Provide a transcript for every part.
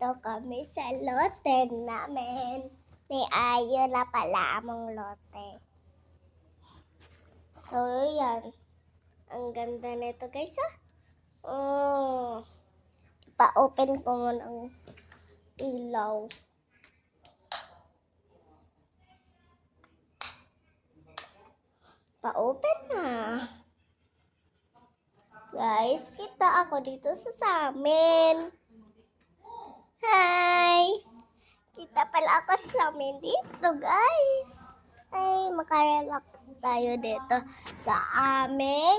Nandito kami sa lote namin. May ayo na pala among lote. So, yan. Ang ganda nito, guys, ah. Oh. Pa-open ko muna ang ilaw. Pa-open na. Guys, kita ako dito sa amin. Hi! Kita pala ako sa amin dito, guys. Ay, makarelax tayo dito sa aming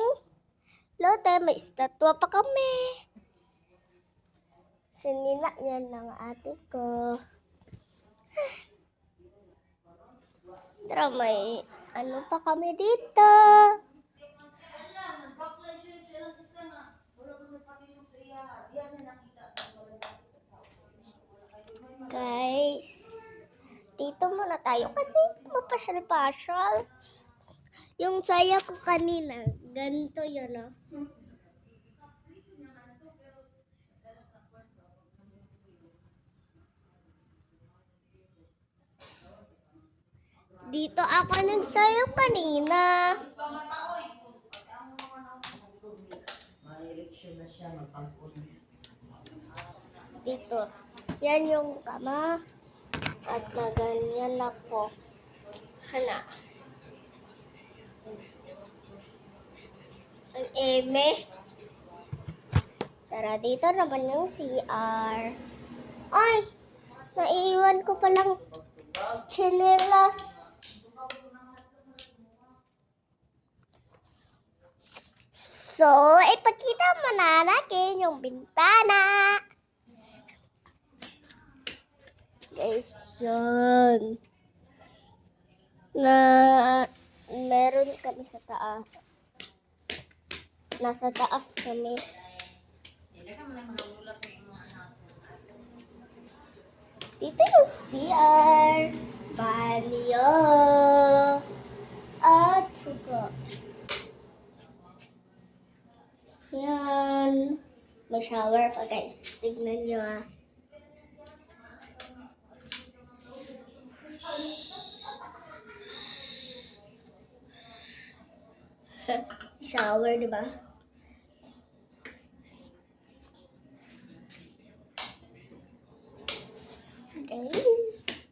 lote. May estatwa pa kami. Sinila yan ng ate ko. Tara, may ano pa kami dito. Guys, dito muna tayo kasi mapasyal-pasyal. Yung saya ko kanina, ganito yun, oh. Dito ako nagsayaw kanina. Dito. Yan yung kama. At na ganyan ako. Hana. Ang eme. Tara, dito naman yung CR. Ay! Naiwan ko palang tsinelas. So, ipakita mo na natin yung bintana. Guys, yun. Na meron kami sa taas. Nasa taas kami. Dito yung CR. Banyo. At suka. Yan. May shower pa, guys. Tignan nyo, ah. Shower, di ba? Guys.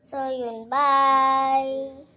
So, yun. Bye!